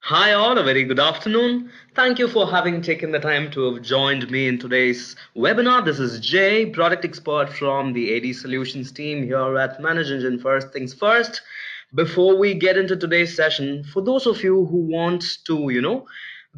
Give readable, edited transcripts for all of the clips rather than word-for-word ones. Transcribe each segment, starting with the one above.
Hi, all, a very good afternoon. Thank you for having taken the time to have joined me in today's webinar. This is Jay, product expert from the AD Solutions team here at Manage Engine. First things first, before we get into today's session, for those of you who want to,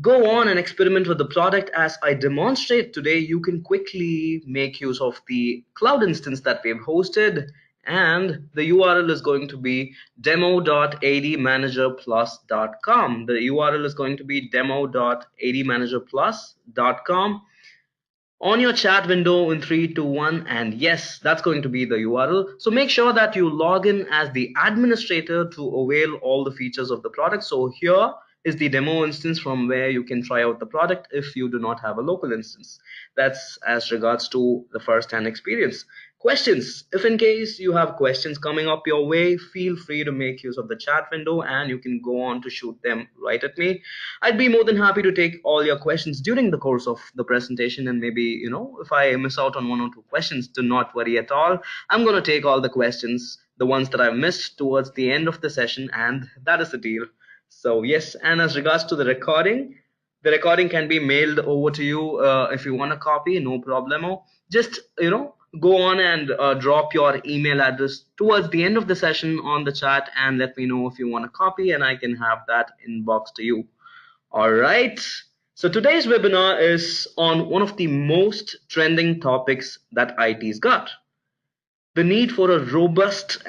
go on and experiment with the product as I demonstrate today, you can quickly make use of the cloud instance that we've hosted, and the URL is going to be demo.admanagerplus.com. The URL is going to be demo.admanagerplus.com. On your chat window in 3, 2, 1, and yes, that's going to be the URL. So make sure that you log in as the administrator to avail all the features of the product. So here is the demo instance from where you can try out the product if you do not have a local instance. That's as regards to the first hand experience. Questions. If in case you have questions coming up your way, feel free to make use of the chat window and you can go on to shoot them right at me. I'd be more than happy to take all your questions during the course of the presentation, and maybe, if I miss out on 1 or 2 questions, do not worry at all. I'm going to take all the questions, the ones that I've missed, towards the end of the session, and that is the deal. So yes, and as regards to the recording can be mailed over to you if you want a copy, no problemo. Just, go on and drop your email address towards the end of the session on the chat and let me know if you want a copy, and I can have that inbox to you. All right. So today's webinar is on one of the most trending topics that IT's got: the need for a robust,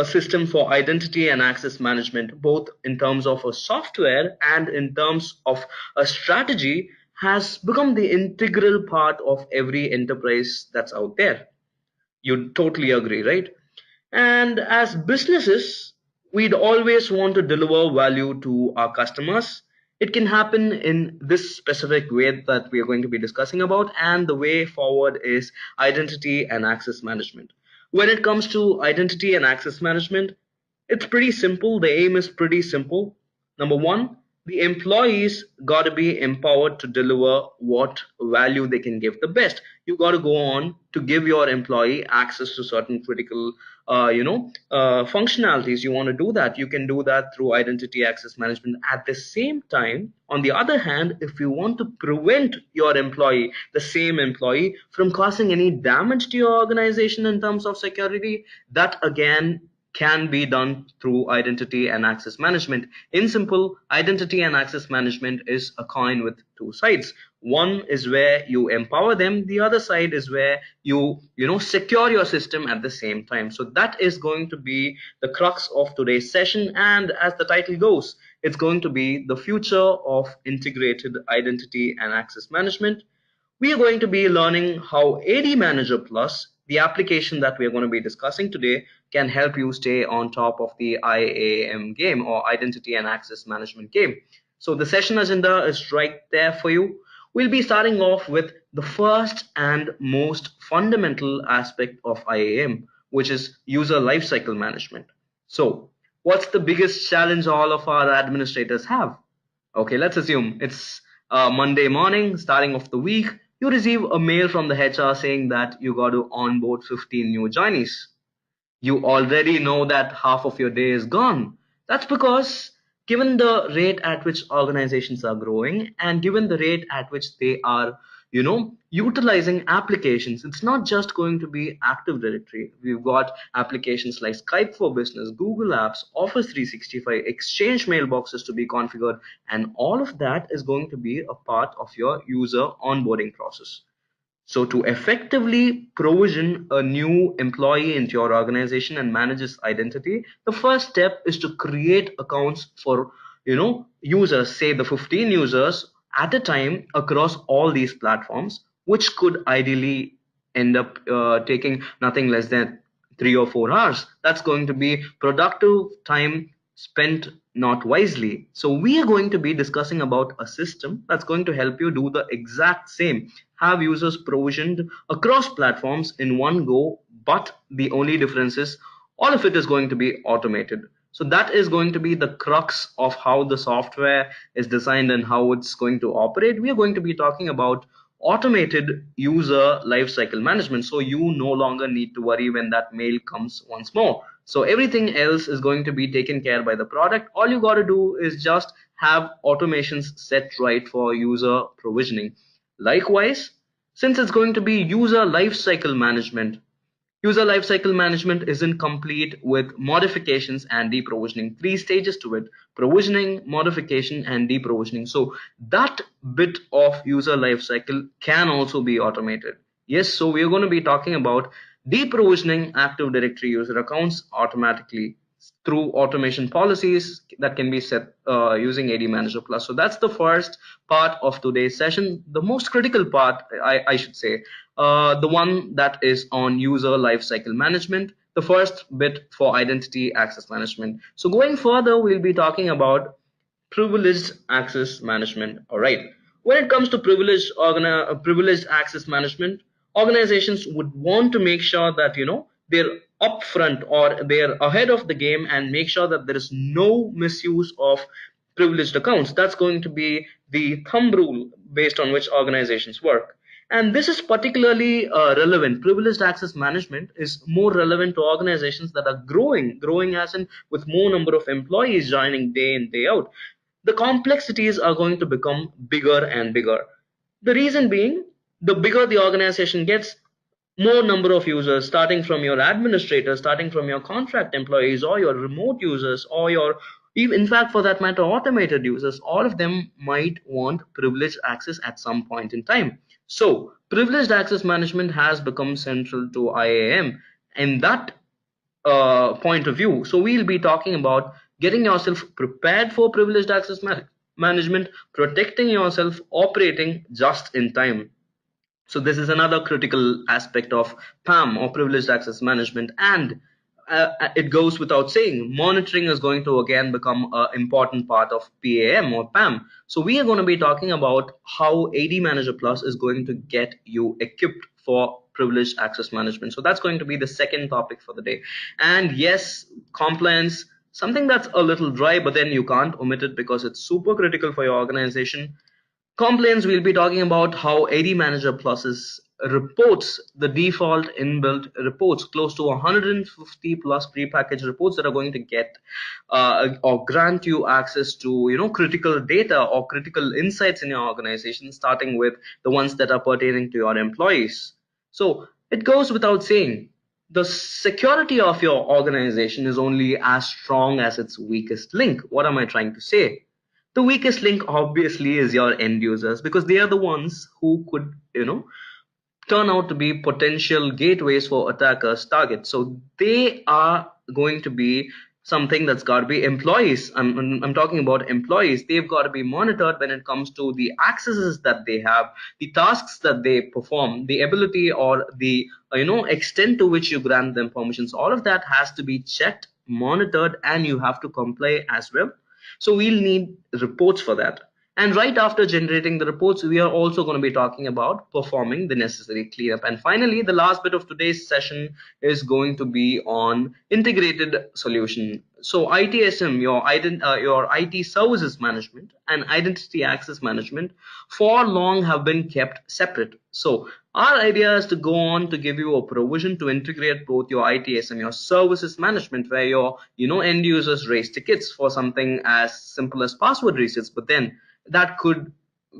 system for identity and access management, both in terms of a software and in terms of a strategy, has become the integral part of every enterprise that's out there. You totally agree, right? And as businesses, we'd always want to deliver value to our customers. It can happen in this specific way that we are going to be discussing about, and the way forward is identity and access management. When it comes to identity and access management, it's pretty simple. The aim is pretty simple. Number one, the employees got to be empowered to deliver what value they can give the best. You got to go on to give your employee access to certain critical functionalities. You want to do that, you can do that through identity access management. At the same time, on the other hand, if you want to prevent your employee, the same employee, from causing any damage to your organization in terms of security, that again can be done through identity and access management. In simple, identity and access management is a coin with two sides. One is where you empower them, the other side is where you secure your system at the same time. So that is going to be the crux of today's session, and as the title goes, it's going to be the future of integrated identity and access management. We are going to be learning how AD Manager Plus, the application that we are going to be discussing today, can help you stay on top of the IAM game, or Identity and Access Management game. So the session agenda is right there for you. We'll be starting off with the first and most fundamental aspect of IAM, which is user lifecycle management. So what's the biggest challenge all of our administrators have? Okay, let's assume it's Monday morning, starting of the week. You receive a mail from the HR saying that you got to onboard 15 new joinees. You already know that half of your day is gone. That's because, given the rate at which organizations are growing and given the rate at which they are, utilizing applications, it's not just going to be Active Directory. We've got applications like Skype for Business, Google Apps, Office 365, Exchange mailboxes to be configured, and all of that is going to be a part of your user onboarding process. So to effectively provision a new employee into your organization and manage his identity, the first step is to create accounts for, users, say the 15 users at a time across all these platforms, which could ideally end up taking nothing less than 3 or 4 hours. That's going to be productive time spent not wisely. So we are going to be discussing about a system that's going to help you do the exact same. Have users provisioned across platforms in one go, but the only difference is all of it is going to be automated. So that is going to be the crux of how the software is designed and how it's going to operate. We are going to be talking about automated user lifecycle management. So you no longer need to worry when that mail comes once more. So everything else is going to be taken care by the product. All you got to do is just have automations set right for user provisioning. Likewise, since it's going to be user lifecycle management, user lifecycle management isn't complete with modifications and deprovisioning. Three stages to it: provisioning, modification, and deprovisioning. So that bit of user lifecycle can also be automated. Yes, so we're going to be talking about deprovisioning Active Directory user accounts automatically through automation policies that can be set using AD Manager Plus. So that's the first part of today's session, the most critical part, I should say, the one that is on user lifecycle management, the first bit for identity access management. So going further, we'll be talking about privileged access management. All right. When it comes to privileged access management, organizations would want to make sure that they're upfront or they're ahead of the game and make sure that there is no misuse of privileged accounts. That's going to be the thumb rule based on which organizations work. And this is particularly relevant. Privileged access management is more relevant to organizations that are growing as in with more number of employees joining day in, day out. The complexities are going to become bigger and bigger. The reason being, the bigger the organization gets, more number of users, starting from your administrators, starting from your contract employees, or your remote users, or your, even in fact for that matter, automated users, all of them might want privileged access at some point in time. So privileged access management has become central to IAM in that point of view. So we'll be talking about getting yourself prepared for privileged access management, protecting yourself, operating just in time. So this is another critical aspect of PAM, or privileged access management. And it goes without saying, monitoring is going to again become an important part of PAM or PAM. So we are going to be talking about how AD Manager Plus is going to get you equipped for privileged access management. So that's going to be the second topic for the day. And yes, compliance, something that's a little dry, but then you can't omit it because it's super critical for your organization. Complaints, we'll be talking about how AD Manager Plus's reports, the default inbuilt reports, close to 150 plus prepackaged reports that are going to get or grant you access to critical data or critical insights in your organization, starting with the ones that are pertaining to your employees. So it goes without saying, the security of your organization is only as strong as its weakest link. What am I trying to say? The weakest link obviously is your end users, because they are the ones who could turn out to be potential gateways for attackers targets. So they are going to be something that's got to be employees. I'm talking about employees. They've got to be monitored when it comes to the accesses that they have, the tasks that they perform, the ability or the extent to which you grant them permissions. All of that has to be checked, monitored, and you have to comply as well. So we'll need reports for that. And right after generating the reports, we are also going to be talking about performing the necessary cleanup. And finally, the last bit of today's session is going to be on integrated solution. So ITSM, your IT services management and identity access management, for long have been kept separate. So our idea is to go on to give you a provision to integrate both your ITSM, your services management, where your end users raise tickets for something as simple as password resets, but then that could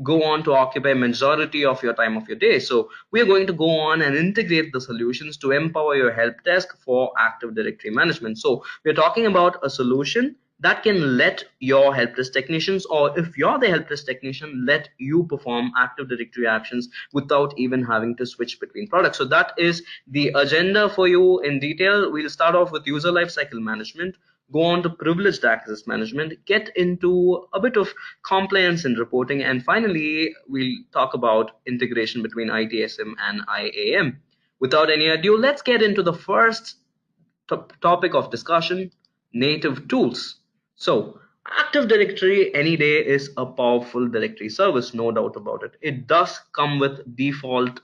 go on to occupy majority of your time of your day. So we are going to go on and integrate the solutions to empower your help desk for Active Directory management. So we're talking about a solution that can let your help desk technicians, or if you're the help desk technician, let you perform Active Directory actions without even having to switch between products. So that is the agenda for you in detail. We'll start off with user lifecycle management, go on to privileged access management, get into a bit of compliance and reporting, and finally we'll talk about integration between ITSM and IAM. Without any ado, let's get into the first topic of discussion: native tools. So Active Directory any day is a powerful directory service, no doubt about it. It does come with default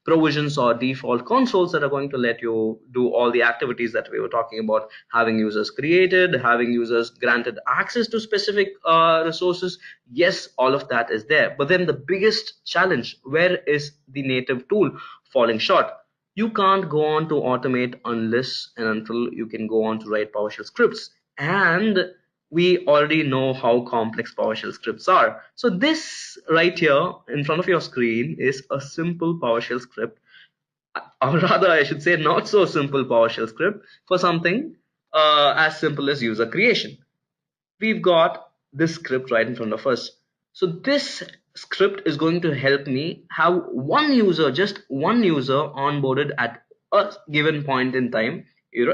provisions or default consoles that are going to let you do all the activities that we were talking about: having users created, having users granted access to specific resources. Yes, all of that is there, but then the biggest challenge, where is the native tool falling short? You can't go on to automate unless and until you can go on to write PowerShell scripts. And we already know how complex PowerShell scripts are. So this right here in front of your screen is a simple PowerShell script, or rather I should say not so simple PowerShell script for something as simple as user creation. We've got this script right in front of us. So this script is going to help me have one user, just one user onboarded at a given point in time.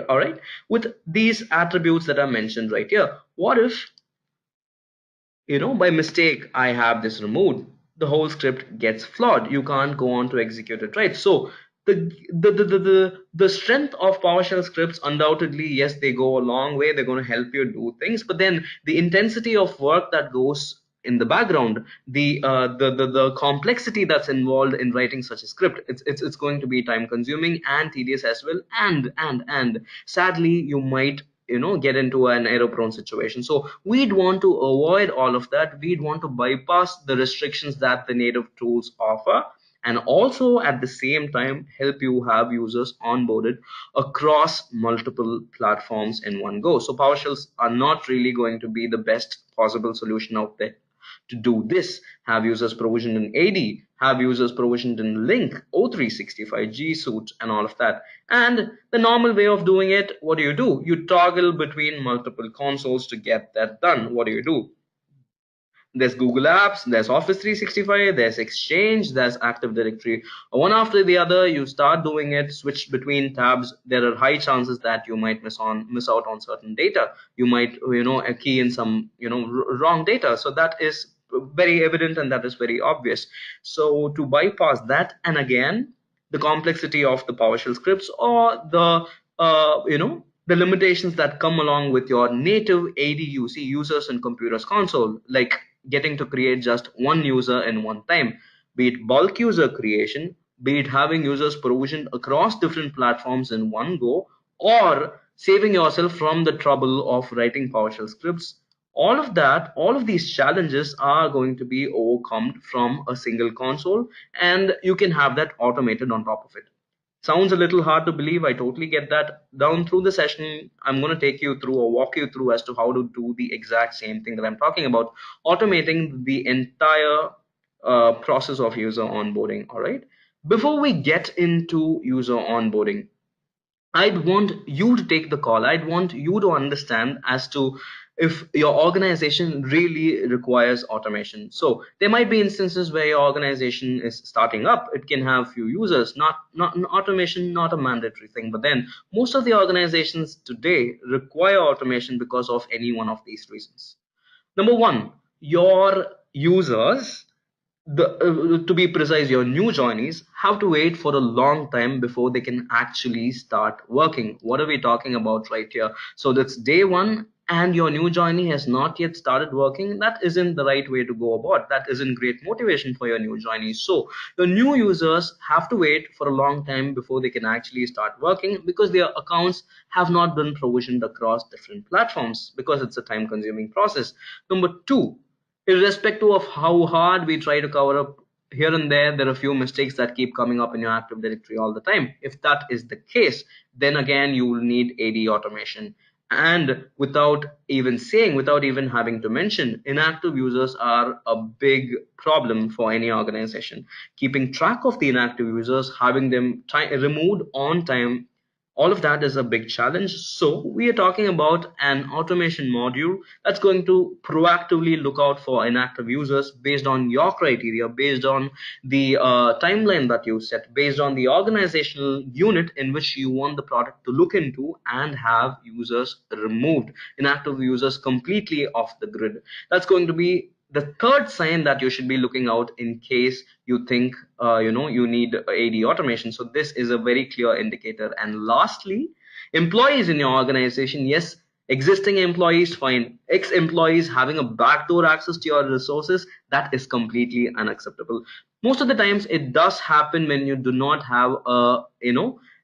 All right, with these attributes that are mentioned right here. What if, by mistake I have this removed? The whole script gets flawed. You can't go on to execute it, right? So the strength of PowerShell scripts, undoubtedly, yes, they go a long way. They're going to help you do things, but then the intensity of work that goes in the background, the complexity that's involved in writing such a script, it's going to be time consuming and tedious as well, and sadly you might get into an error prone situation. So we'd want to avoid all of that. We'd want to bypass the restrictions that the native tools offer, and also at the same time help you have users onboarded across multiple platforms in one go. So PowerShells are not really going to be the best possible solution out there to do this. Have users provisioned in AD, have users provisioned in Link, O365, G Suite, and all of that. And the normal way of doing it, what do? You toggle between multiple consoles to get that done. What do? There's Google Apps, there's Office 365, there's Exchange, there's Active Directory. One after the other, you start doing it, switch between tabs. There are high chances that you might miss out on certain data. You might, key in some, wrong data. So that is very evident and that is very obvious. So to bypass that, and again, the complexity of the PowerShell scripts, or the limitations that come along with your native ADUC, users and computers console, like getting to create just one user in one time, be it bulk user creation, be it having users provisioned across different platforms in one go, or saving yourself from the trouble of writing PowerShell scripts. All of that, all of these challenges are going to be overcome from a single console, and you can have that automated on top of it. Sounds a little hard to believe. I totally get that. Down through the session, I'm going to take you through or walk you through as to how to do the exact same thing that I'm talking about, automating the entire process of user onboarding. All right. Before we get into user onboarding, I'd want you to take the call. I'd want you to understand as to if your organization really requires automation. So there might be instances where your organization is starting up. It can have few users, not automation, not a mandatory thing. But then most of the organizations today require automation because of any one of these reasons. Number one, your users, to be precise, your new joinees have to wait for a long time before they can actually start working. What are we talking about right here? So that's day one and your new joinee has not yet started working. That isn't the right way to go about. That isn't great motivation for your new joinees. So the new users have to wait for a long time before they can actually start working because their accounts have not been provisioned across different platforms, because it's a time consuming process. Number two, irrespective of how hard we try to cover up here and there are a few mistakes that keep coming up in your Active Directory all the time. If that is the case, then again you will need AD automation. And without even saying, without even having to mention, inactive users are a big problem for any organization. Keeping track of the inactive users, having them removed on time, all of that is a big challenge. So we are talking about an automation module that's going to proactively look out for inactive users based on your criteria, based on the timeline that you set, based on the organizational unit in which you want the product to look into, and have users removed, inactive users completely off the grid. That's going to be the third sign that you should be looking out in case you think you need AD automation. So this is a very clear indicator. And lastly, employees in your organization. Yes, existing employees fine. Ex-employees having a backdoor access to your resources, that is completely unacceptable. Most of the times it does happen when you do not have a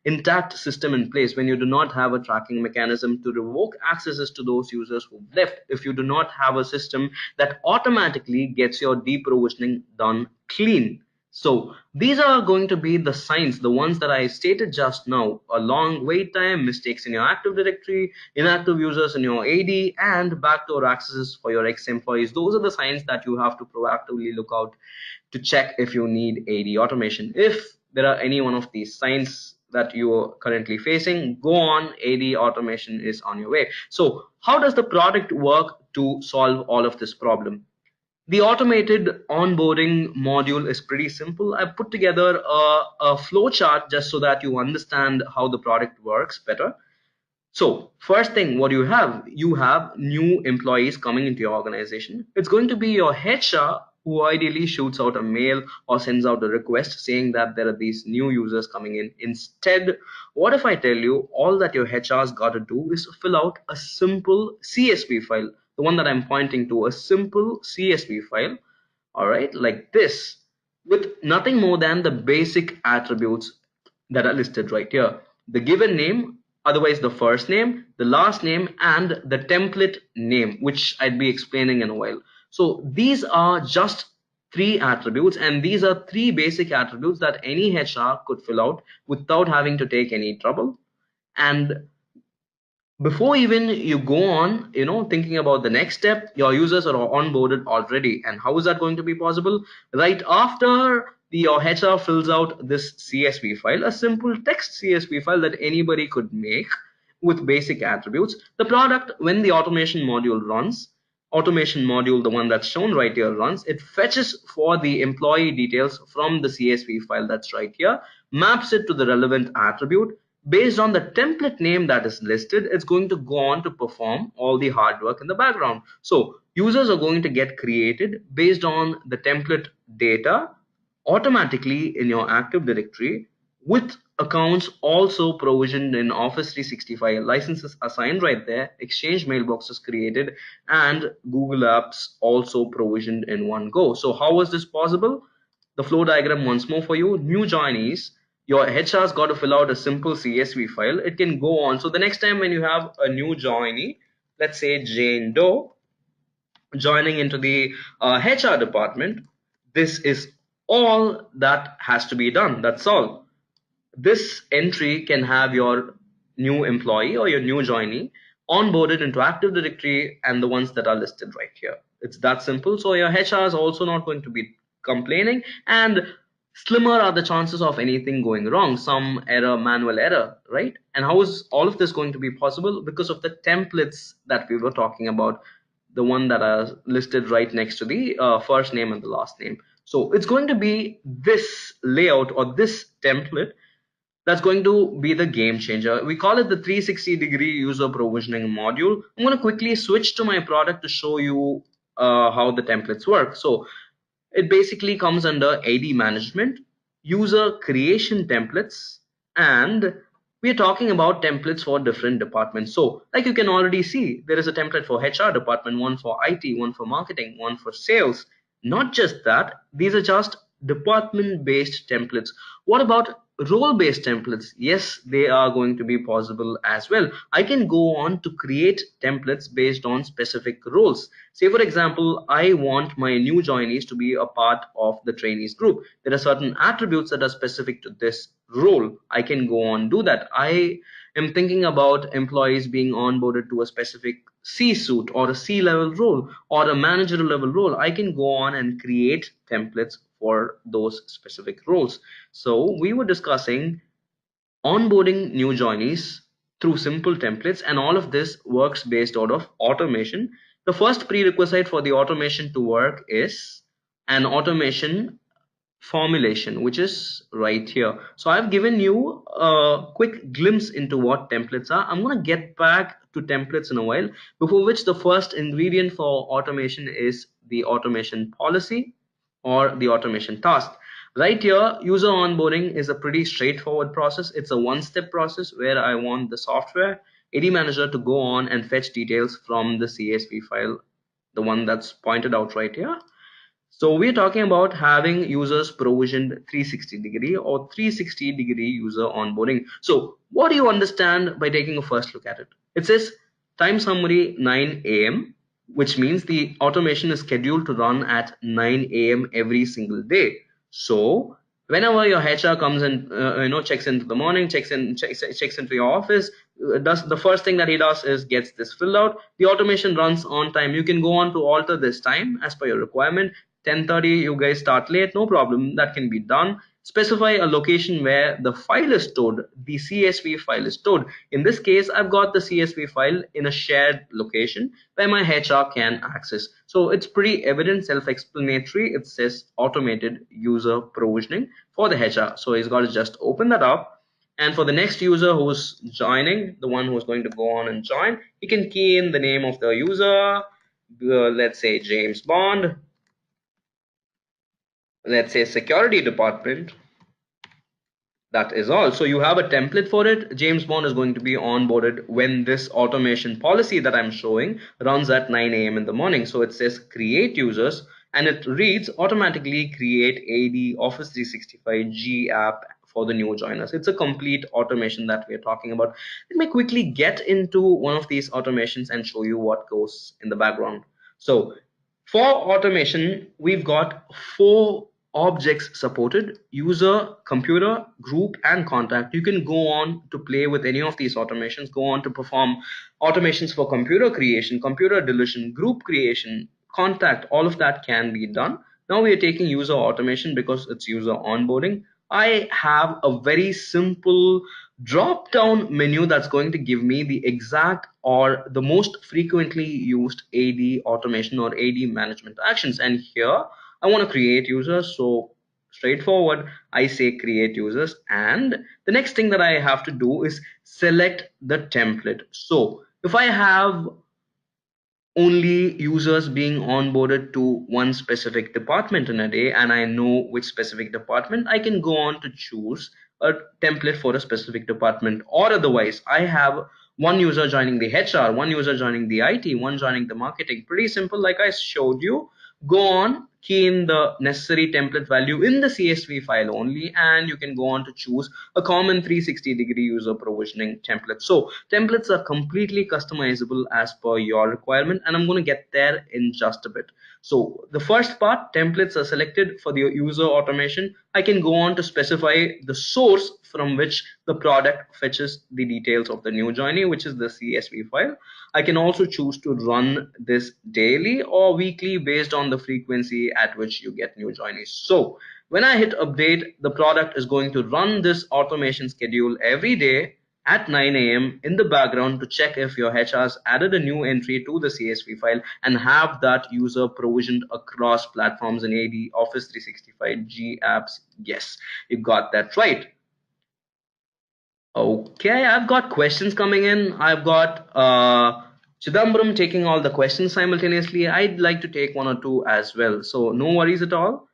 intact system in place, when you do not have a tracking mechanism to revoke accesses to those users who left, if you do not have a system that automatically gets your deprovisioning done clean. So these are going to be the signs, the ones that I stated just now: a long wait time, mistakes in your Active Directory, inactive users in your AD, and backdoor accesses for your ex-employees. Those are the signs that you have to proactively look out to check if you need AD automation. If there are any one of these signs that you are currently facing, go on, AD automation is on your way. So how does the product work to solve all of this problem? The automated onboarding module is pretty simple. I put together a flow chart just so that you understand how the product works better. So first thing, what you have new employees coming into your organization. It's going to be your HR who ideally shoots out a mail or sends out a request saying that there are these new users coming in. Instead, what if I tell you all that your HR's got to do is fill out a simple CSV file, the one that I'm pointing to, a simple CSV file, all right, like this, with nothing more than the basic attributes that are listed right here: the given name, otherwise the first name, the last name, and the template name, which I'd be explaining in a while. So these are just three attributes, and these are three basic attributes that any HR could fill out without having to take any trouble. And before even you go on, thinking about the next step, your users are onboarded already. And how is that going to be possible? Right after your HR fills out this CSV file, a simple text CSV file that anybody could make with basic attributes, the product, when the automation module runs, automation module, the one that's shown right here, runs, it fetches for the employee details from the CSV file that's right here, maps it to the relevant attribute. Based on the template name that is listed, it's going to go on to perform all the hard work in the background. So users are going to get created based on the template data automatically in your Active Directory, with accounts also provisioned in Office 365, licenses assigned right there, Exchange mailboxes created, and Google Apps also provisioned in one go. So how was this possible? The flow diagram once more for you. New joinees, your HR's got to fill out a simple CSV file. It can go on. So the next time when you have a new joinee, let's say Jane Doe, joining into the HR department, this is all that has to be done. That's all. This entry can have your new employee or your new joinee onboarded into Active Directory and the ones that are listed right here. It's that simple. So your HR is also not going to be complaining, and slimmer are the chances of anything going wrong, some error, manual error, right? And how is all of this going to be possible? Because of the templates that we were talking about, the one that are listed right next to the first name and the last name. So it's going to be this layout or this template that's going to be the game changer. We call it the 360-degree user provisioning module. I'm going to quickly switch to my product to show you how the templates work. So it basically comes under AD management, user creation templates, and we're talking about templates for different departments. So like you can already see, there is a template for HR department, one for IT, one for marketing, one for sales. Not just that, these are just department based templates. What about role based templates? Yes, they are going to be possible as well. I can go on to create templates based on specific roles. Say for example, I want my new joinees to be a part of the trainees group. There are certain attributes that are specific to this role. I can go on do that. I am thinking about employees being onboarded to a specific C-suite or a C-level role or a managerial level role. I can go on and create templates for those specific roles. So we were discussing onboarding new joinees through simple templates, and all of this works based out of automation. The first prerequisite for the automation to work is an automation formulation, which is right here. So I've given you a quick glimpse into what templates are. I'm going to get back to templates in a while, before which the first ingredient for automation is the automation policy or the automation task. Right here, user onboarding is a pretty straightforward process. It's a one-step process where I want the software AD manager to go on and fetch details from the CSV file, the one that's pointed out right here. So we're talking about having users provisioned 360-degree or 360-degree user onboarding. So what do you understand by taking a first look at it? It says time summary 9 a.m., which means the automation is scheduled to run at 9 a.m. every single day. So whenever your HR comes and checks into the morning, checks into your office, does the first thing that he does is gets this filled out. The automation runs on time. You can go on to alter this time as per your requirement. 10:30, you guys start late, no problem. That can be done. Specify a location where the file is stored, the CSV file is stored. In this case, I've got the CSV file in a shared location where my HR can access. So it's pretty evident, self-explanatory. It says automated user provisioning for the HR. So he's got to just open that up. And for the next user who's joining, the one who's going to go on and join, he can key in the name of the user. Let's say James Bond. Let's say security department. That is all. So you have a template for it. James Bond is going to be onboarded when this automation policy that I'm showing runs at 9 a.m. in the morning. So it says create users and it reads automatically create AD Office 365 G app for the new joiners. It's a complete automation that we're talking about. Let me quickly get into one of these automations and show you what goes in the background. So for automation, we've got 4 objects supported: user, computer, group, and contact. You can go on to play with any of these automations, go on to perform automations for computer creation, computer deletion, group creation, contact. All of that can be done. Now we are taking user automation because it's user onboarding. I have a very simple drop down menu that's going to give me the exact or the most frequently used AD automation or AD management actions. And here I want to create users. So straightforward, I say create users. And the next thing that I have to do is select the template. So if I have only users being onboarded to one specific department in a day and I know which specific department, I can go on to choose a template for a specific department. Or otherwise, I have one user joining the HR, one user joining the IT, one joining the marketing. Pretty simple, like I showed you. Go on, key in the necessary template value in the CSV file only, and you can go on to choose a common 360-degree user provisioning template. So templates are completely customizable as per your requirement, and I'm going to get there in just a bit. So the first part, templates are selected for the user automation. I can go on to specify the source from which the product fetches the details of the new joinee, which is the CSV file. I can also choose to run this daily or weekly based on the frequency at which you get new joinees. So when I hit update, the product is going to run this automation schedule every day at 9 a.m. in the background to check if your HR's added a new entry to the CSV file and have that user provisioned across platforms in AD Office 365 G apps. Yes, you got that right. Okay, I've got questions coming in. I've got Chidambaram taking all the questions simultaneously. I'd like to take one or two as well. So no worries at all.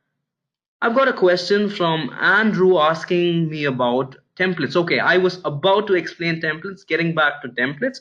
I've got a question from Andrew asking me about templates. Okay, I was about to explain templates. Getting back to templates,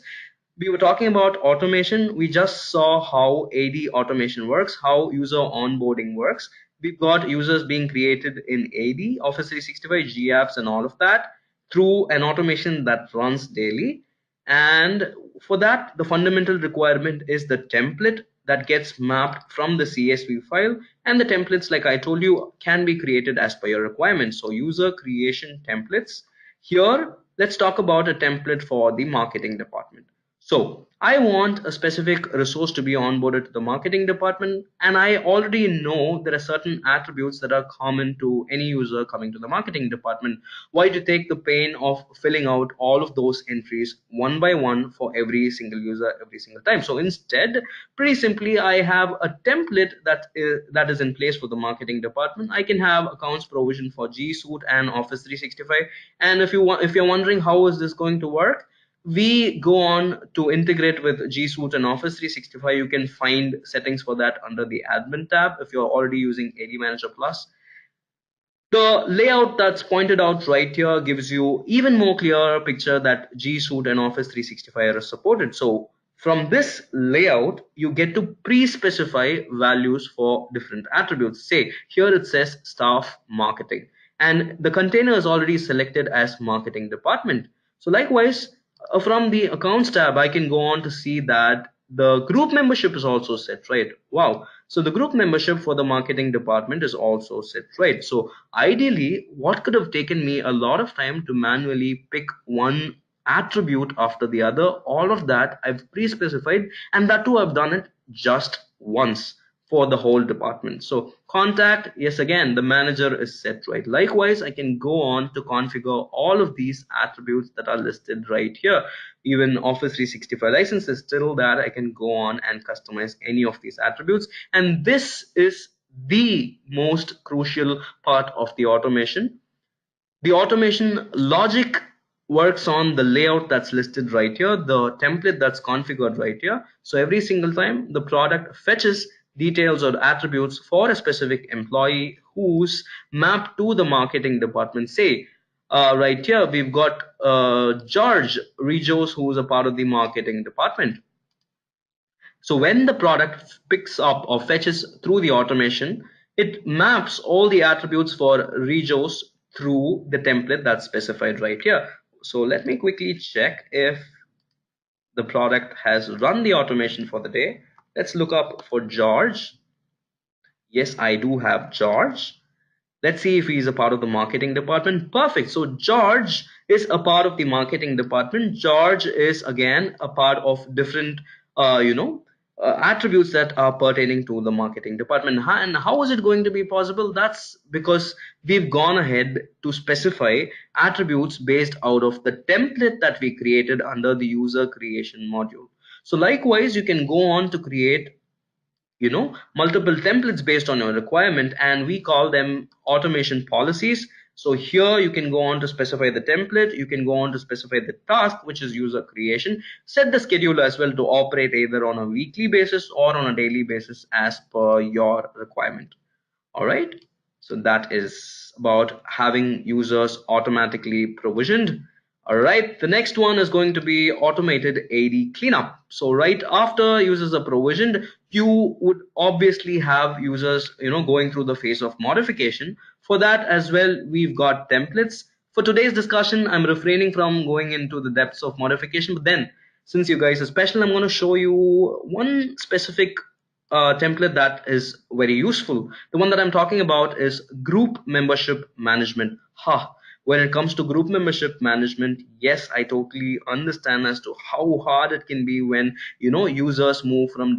we were talking about automation. We just saw how AD automation works, how user onboarding works. We've got users being created in AD, Office 365, G apps, and all of that through an automation that runs daily. And for that, the fundamental requirement is the template that gets mapped from the CSV file, and the templates, like I told you, can be created as per your requirements. So user creation templates. Here, let's talk about a template for the marketing department. So I want a specific resource to be onboarded to the marketing department, and I already know there are certain attributes that are common to any user coming to the marketing department. Why to take the pain of filling out all of those entries one by one for every single user every single time? So instead, pretty simply, I have a template that is in place for the marketing department. I can have accounts provision for G Suite and Office 365. And if you're wondering how is this going to work, we go on to integrate with G Suite and Office 365. You can find settings for that under the admin tab if you're already using AD Manager Plus. The layout that's pointed out right here gives you even more clear picture that G Suite and Office 365 are supported. So from this layout, you get to pre-specify values for different attributes. Say here it says staff marketing, and the container is already selected as marketing department. So likewise, from the accounts tab, I can go on to see that the group membership is also set, right? Wow. So the group membership for the marketing department is also set right. So ideally, what could have taken me a lot of time to manually pick one attribute after the other, all of that I've pre-specified, and that too I've done it just once for the whole department. So contact, yes, again, the manager is set right. Likewise, I can go on to configure all of these attributes that are listed right here. Even Office 365 license is still that I can go on and customize any of these attributes. And this is the most crucial part of the automation. The automation logic works on the layout that's listed right here, the template that's configured right here. So every single time the product fetches details or attributes for a specific employee who's mapped to the marketing department. Say, right here we've got George Rijos, who is a part of the marketing department. So when the product picks up or fetches through the automation, it maps all the attributes for Regos through the template that's specified right here. So let me quickly check if the product has run the automation for the day. Let's look up for George. Yes, I do have George. Let's see if he's a part of the marketing department. Perfect. So George is a part of the marketing department. George is again a part of different, attributes that are pertaining to the marketing department. And how is it going to be possible? That's because we've gone ahead to specify attributes based out of the template that we created under the user creation module. So likewise, you can go on to create multiple templates based on your requirement, and we call them automation policies. So here you can go on to specify the template, you can go on to specify the task, which is user creation, set the schedule as well to operate either on a weekly basis or on a daily basis as per your requirement. All right, so that is about having users automatically provisioned. All right, the next one is going to be automated AD cleanup. So right after users are provisioned, you would obviously have users going through the phase of modification. For that as well, we've got templates. For today's discussion, I'm refraining from going into the depths of modification, but then since you guys are special, I'm going to show you one specific template that is very useful. The one that I'm talking about is group membership management. When it comes to group membership management, yes, I totally understand as to how hard it can be when users move from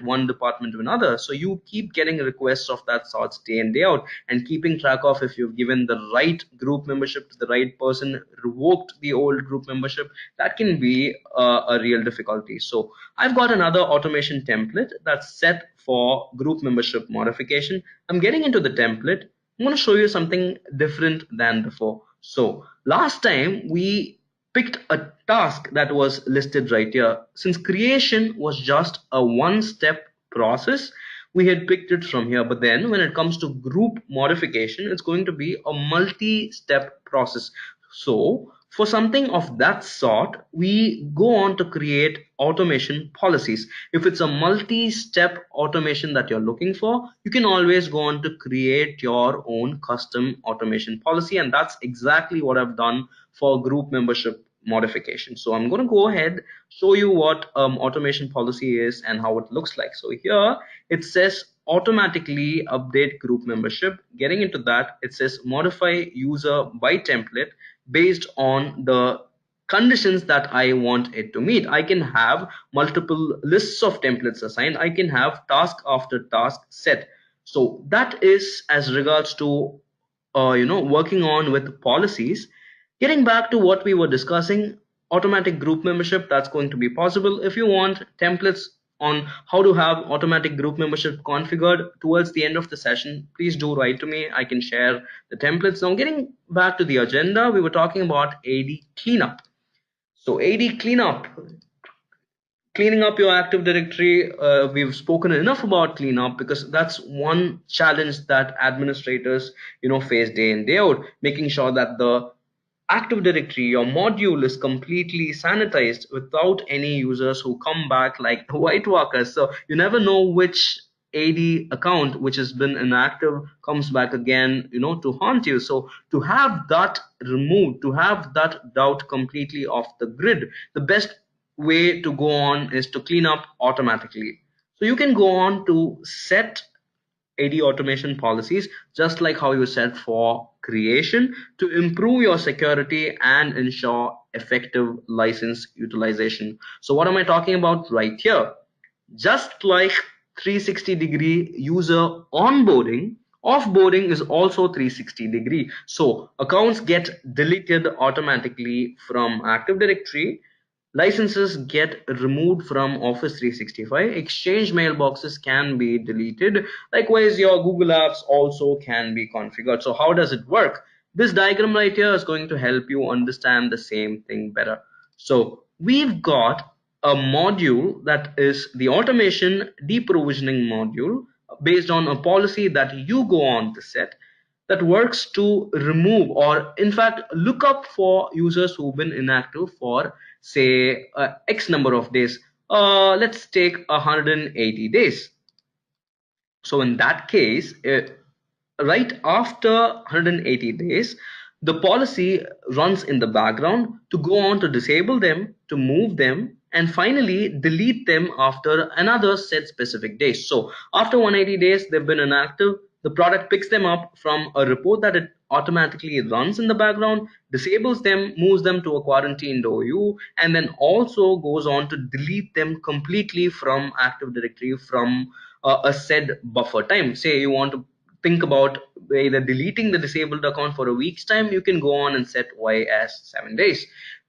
one department to another. So you keep getting requests of that sort day in day out, and keeping track of if you've given the right group membership to the right person, revoked the old group membership, that can be a real difficulty. So I've got another automation template that's set for group membership modification. I'm getting into the template. I'm going to show you something different than before. So last time we picked a task that was listed right here. Since creation was just a one-step process, we had picked it from here. But then when it comes to group modification, it's going to be a multi-step process. So for something of that sort, we go on to create automation policies. If it's a multi-step automation that you're looking for, you can always go on to create your own custom automation policy. And that's exactly what I've done for group membership modification. So I'm going to go ahead, show you what automation policy is and how it looks like. So here it says automatically update group membership. Getting into that, it says modify user by template based on the conditions that I want it to meet. I can have multiple lists of templates assigned. I can have task after task set. So that is as regards to working on with policies. Getting back to what we were discussing, automatic group membership, that's going to be possible. If you want templates on how to have automatic group membership configured towards the end of the session, please do write to me. I can share the templates. Now getting back to the agenda, we were talking about AD cleanup. So AD cleanup, cleaning up your Active Directory. We've spoken enough about cleanup because that's one challenge that administrators face day in day out, making sure that the Active Directory, your module, is completely sanitized without any users who come back like the white walkers. So you never know which AD account which has been inactive comes back again to haunt you. So to have that removed, to have that doubt completely off the grid, the best way to go on is to clean up automatically. So So you can go on to set AD automation policies just like how you set for creation to improve your security and ensure effective license utilization. So what am I talking about right here? Just like 360-degree user onboarding, offboarding is also 360-degree. So accounts get deleted automatically from Active Directory, licenses get removed from Office 365, Exchange mailboxes can be deleted. Likewise, your Google Apps also can be configured. So how does it work? This diagram right here is going to help you understand the same thing better. So we've got a module that is the automation deprovisioning module based on a policy that you go on to set that works to remove or in fact look up for users who've been inactive for say X number of days. Let's take 180 days. So in that case, right after 180 days, the policy runs in the background to go on to disable them, to move them, and finally delete them after another set specific days. So after 180 days, they've been inactive. The product picks them up from a report that it automatically runs in the background, disables them, moves them to a quarantined OU, and then also goes on to delete them completely from Active Directory from a said buffer time. Say you want to think about either deleting the disabled account for a week's time, you can go on and set Y as 7 days.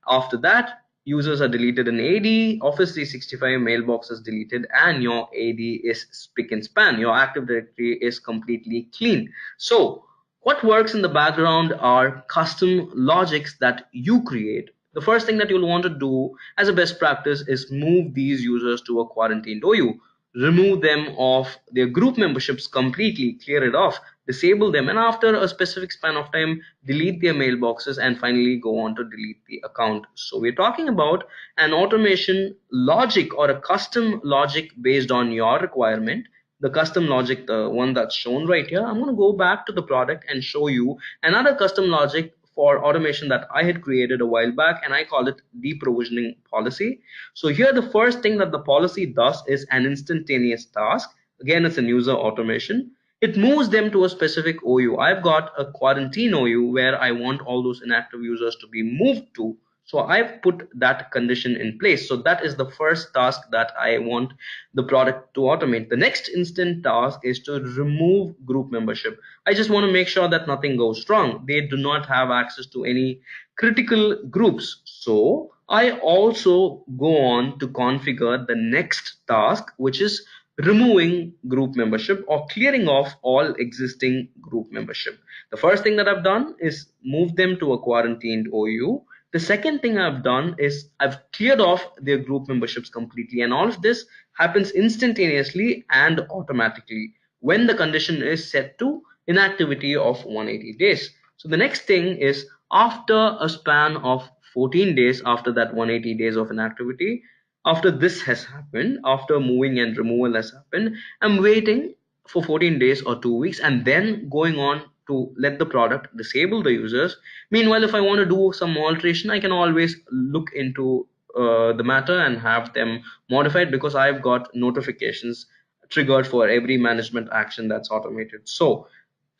After that, users are deleted in AD, Office 365 mailbox is deleted, and your AD is spick and span. Your Active Directory is completely clean. So what works in the background are custom logics that you create. The first thing that you'll want to do as a best practice is move these users to a quarantined OU, remove them off their group memberships completely, clear it off, disable them, and after a specific span of time, delete their mailboxes and finally go on to delete the account. So we're talking about an automation logic or a custom logic based on your requirement. The custom logic, the one that's shown right here, I'm going to go back to the product and show you another custom logic for automation that I had created a while back, and I call it deprovisioning policy. So here the first thing that the policy does is an instantaneous task. Again, it's a user automation. It moves them to a specific OU. I've got a quarantine OU where I want all those inactive users to be moved to. So I've put that condition in place. So that is the first task that I want the product to automate. The next instant task is to remove group membership. I just want to make sure that nothing goes wrong. They do not have access to any critical groups. So I also go on to configure the next task, which is removing group membership or clearing off all existing group membership. The first thing that I've done is move them to a quarantined OU. The second thing I've done is I've cleared off their group memberships completely, and all of this happens instantaneously and automatically when the condition is set to inactivity of 180 days. So the next thing is after a span of 14 days after that 180 days of inactivity, after this has happened, after moving and removal has happened, I'm waiting for 14 days or 2 weeks and then going on to let the product disable the users. Meanwhile, if I want to do some alteration, I can always look into the matter and have them modified because I've got notifications triggered for every management action that's automated. So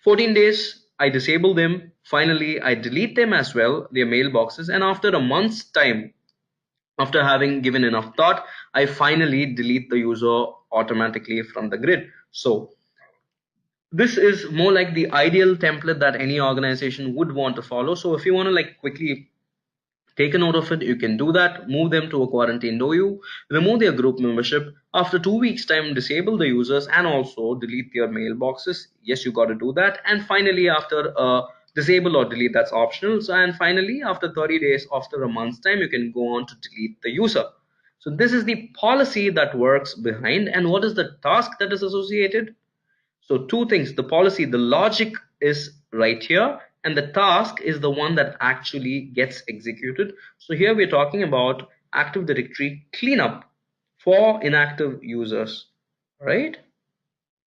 14 days, I disable them. Finally, I delete them as well, their mailboxes. And after a month's time, after having given enough thought, I finally delete the user automatically from the grid. So this is more like the ideal template that any organization would want to follow. So if you want to like quickly take a note of it, you can do that. Move them to a quarantined OU, remove their group membership. After 2 weeks time, disable the users and also delete their mailboxes. Yes, you got to do that. And finally, after disable or delete, that's optional. So and finally, after 30 days, after a month's time, you can go on to delete the user. So this is the policy that works behind. And what is the task that is associated? So two things, the policy, the logic is right here, and the task is the one that actually gets executed. So here we're talking about Active Directory cleanup for inactive users, right?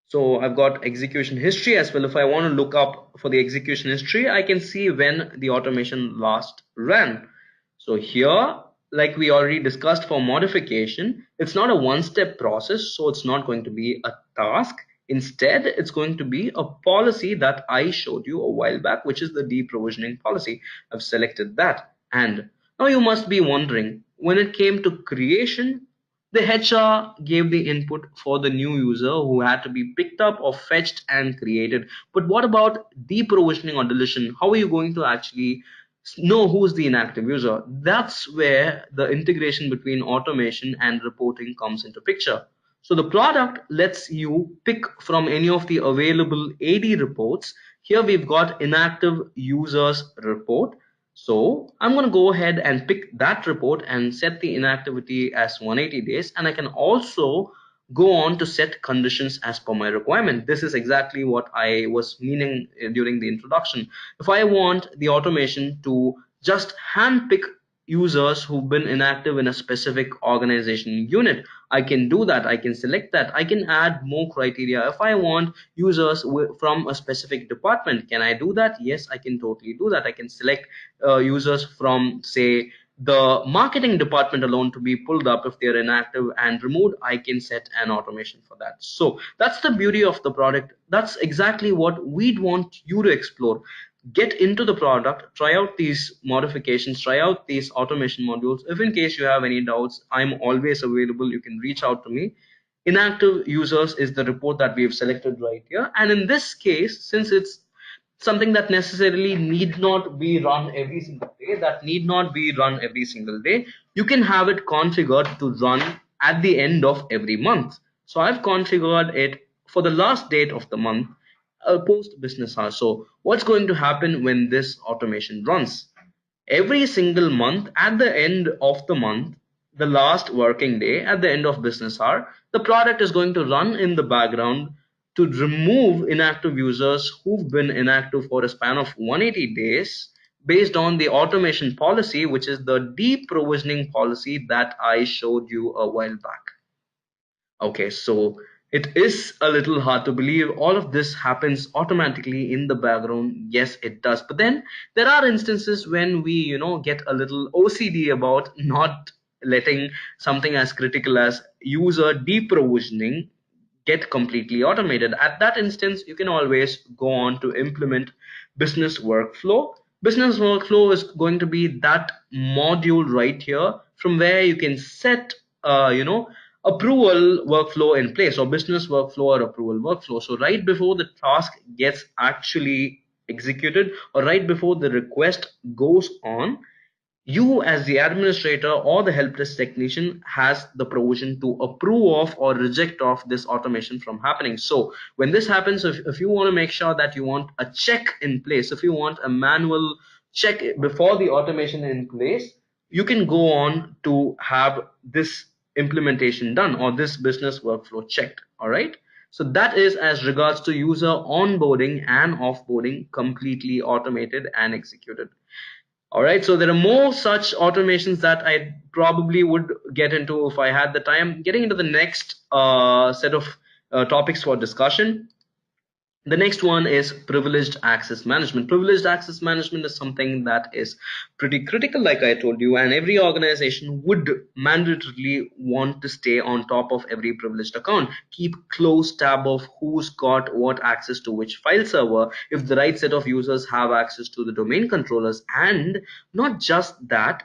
So I've got execution history as well. If I want to look up for the execution history, I can see when the automation last ran. So here like we already discussed, for modification, it's not a one-step process, so it's not going to be a task. Instead, it's going to be a policy that I showed you a while back, which is the deprovisioning policy. I've selected that. And now you must be wondering, when it came to creation, the HR gave the input for the new user who had to be picked up or fetched and created. But what about deprovisioning or deletion? How are you going to actually know who's the inactive user? That's where the integration between automation and reporting comes into picture. So the product lets you pick from any of the available AD reports. Here we've got inactive users report. So I'm going to go ahead and pick that report and set the inactivity as 180 days. And I can also go on to set conditions as per my requirement. This is exactly what I was meaning during the introduction. If I want the automation to just handpick users who've been inactive in a specific organization unit, I can do that. I can select that. I can add more criteria. If I want users from a specific department, can I do that? Yes, I can totally do that. I can select users from, say, the marketing department alone to be pulled up if they're inactive and removed. I can set an automation for that. So that's the beauty of the product. That's exactly what we'd want you to explore. Get into the product, try out these modifications, try out these automation modules. If in case you have any doubts, I'm always available. You can reach out to me. Inactive users is the report that we have selected right here, and in this case, since it's something that necessarily need not be run every single day, you can have it configured to run at the end of every month. So I've configured it for the last date of the month, post business hours. So what's going to happen when this automation runs? Every single month, at the end of the month, the last working day, at the end of business hour, the product is going to run in the background to remove inactive users who've been inactive for a span of 180 days, based on the automation policy, which is the deprovisioning policy that I showed you a while back. Okay, so it is a little hard to believe all of this happens automatically in the background. Yes, it does. But then there are instances when we, get a little OCD about not letting something as critical as user deprovisioning get completely automated. At that instance, you can always go on to implement business workflow. Business workflow is going to be that module right here from where you can set, approval workflow in place, or business workflow or approval workflow. So right before the task gets actually executed, or right before the request goes on, you as the administrator or the help desk technician has the provision to approve of or reject of this automation from happening. So when this happens, if you want to make sure that you want a check in place, if you want a manual check before the automation in place, you can go on to have this implementation done or this business workflow checked. All right, so that is as regards to user onboarding and offboarding completely automated and executed. All right, so there are more such automations that I probably would get into if I had the time. Getting into the next set of topics for discussion. The next one is privileged access management. Privileged access management is something that is pretty critical, like I told you, and every organization would mandatorily want to stay on top of every privileged account, keep close tab of who's got what access to which file server, if the right set of users have access to the domain controllers, and not just that,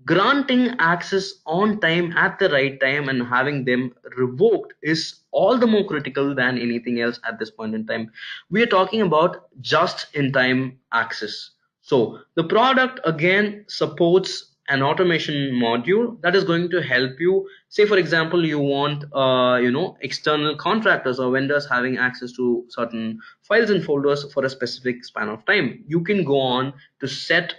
granting access on time at the right time and having them revoked is all the more critical than anything else at this point in time. We are talking about just in time access. So the product again supports an automation module that is going to help you. Say for example, you want external contractors or vendors having access to certain files and folders for a specific span of time. You can go on to set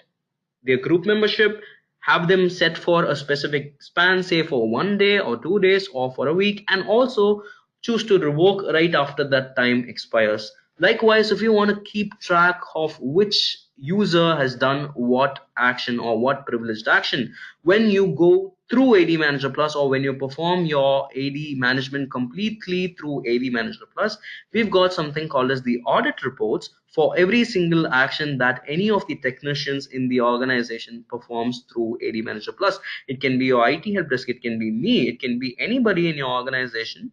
their group membership, have them set for a specific span, say for 1 day or 2 days or for a week, and also choose to revoke right after that time expires. Likewise, if you want to keep track of which user has done what action or what privileged action, when you go through AD Manager Plus, or when you perform your AD management completely through AD Manager Plus, we've got something called as the audit reports for every single action that any of the technicians in the organization performs through AD Manager Plus. It can be your IT help desk, it can be me, it can be anybody in your organization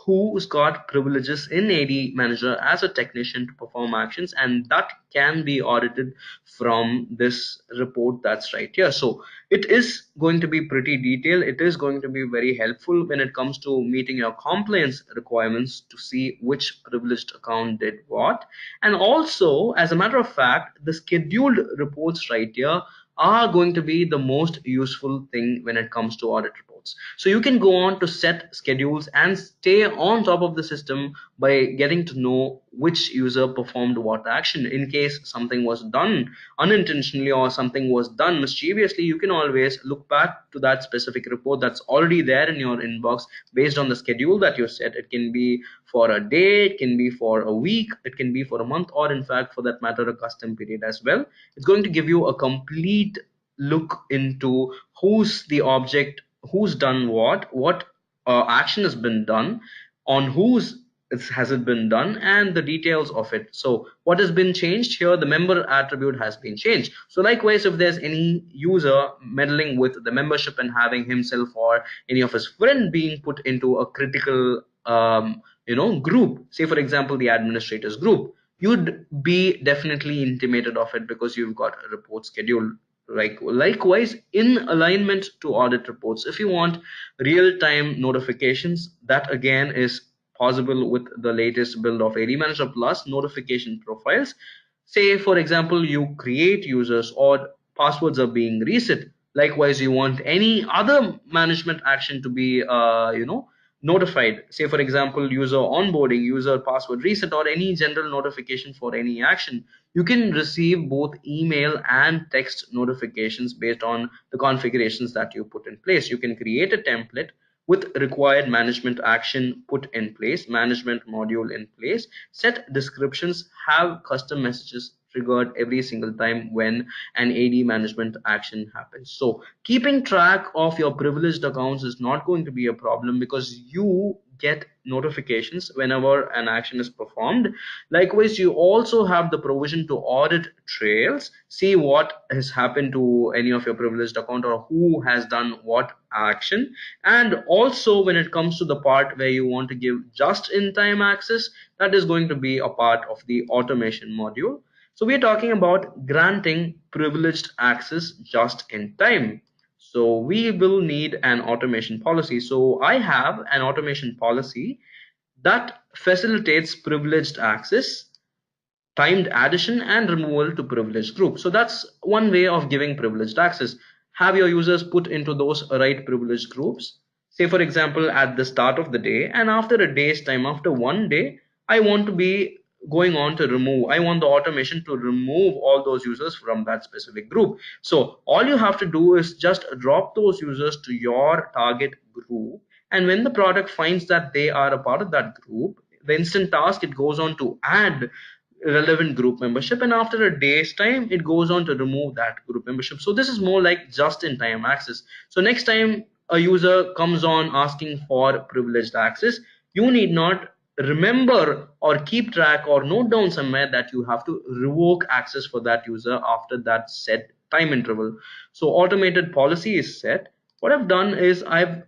who's got privileges in AD Manager as a technician to perform actions, and that can be audited from this report that's right here. So it is going to be pretty detailed. It is going to be very helpful when it comes to meeting your compliance requirements to see which privileged account did what. And also, as a matter of fact, the scheduled reports right here are going to be the most useful thing when it comes to audit reports. So you can go on to set schedules and stay on top of the system by getting to know which user performed what action. In case something was done unintentionally or something was done mischievously, you can always look back to that specific report that's already there in your inbox based on the schedule that you set. It can be for a day, it can be for a week, it can be for a month, or in fact for that matter a custom period as well. It's going to give you a complete look into who's the object, who's done what action has been done, on whose has it been done, and the details of it. So what has been changed here? The member attribute has been changed. So likewise, if there's any user meddling with the membership and having himself or any of his friend being put into a critical group, say for example the administrators group, you'd be definitely intimated of it because you've got a report schedule. Likewise, in alignment to audit reports, if you want real-time notifications, that again is possible with the latest build of AD Manager Plus notification profiles. Say for example you create users or passwords are being reset. Likewise, you want any other management action to be notified. Say for example user onboarding, user password reset, or any general notification for any action. You can receive both email and text notifications based on the configurations that you put in place. You can create a template with required management action put in place, management module in place, set descriptions, have custom messages triggered every single time when an AD management action happens. So keeping track of your privileged accounts is not going to be a problem because you get notifications whenever an action is performed. Likewise, you also have the provision to audit trails, see what has happened to any of your privileged account or who has done what action. And also when it comes to the part where you want to give just in time access, that is going to be a part of the automation module. So we are talking about granting privileged access just in time. So we will need an automation policy. So I have an automation policy that facilitates privileged access, timed addition and removal to privileged groups. So that's one way of giving privileged access. Have your users put into those right privileged groups. Say for example at the start of the day, and after a day's time, after one day, I want to be going on to remove, I want the automation to remove all those users from that specific group. So all you have to do is just drop those users to your target group, and when the product finds that they are a part of that group, the instant task, it goes on to add relevant group membership, and after a day's time it goes on to remove that group membership. So this is more like just in time access. So next time a user comes on asking for privileged access, you need not remember or keep track or note down somewhere that you have to revoke access for that user after that set time interval. So automated policy is set. What I've done is I've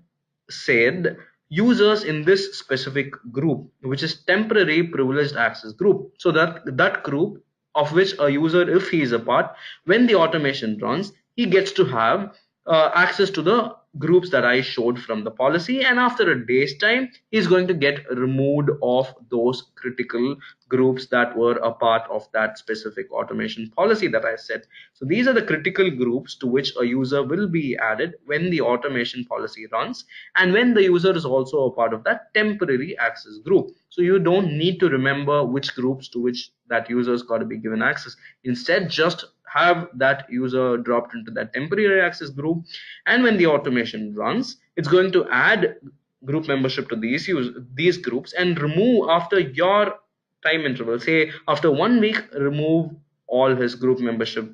said users in this specific group, which is temporary privileged access group. So that group of which a user, if he is a part, when the automation runs, he gets to have access to the groups that I showed from the policy, and after a day's time he's going to get removed of those critical groups that were a part of that specific automation policy that I set. So these are the critical groups to which a user will be added when the automation policy runs, and when the user is also a part of that temporary access group. So you don't need to remember which groups to which that user has got to be given access. Instead, just have that user dropped into that temporary access group, and when the automation runs, it's going to add group membership to these groups and remove after your time interval. Say after 1 week, remove all his group membership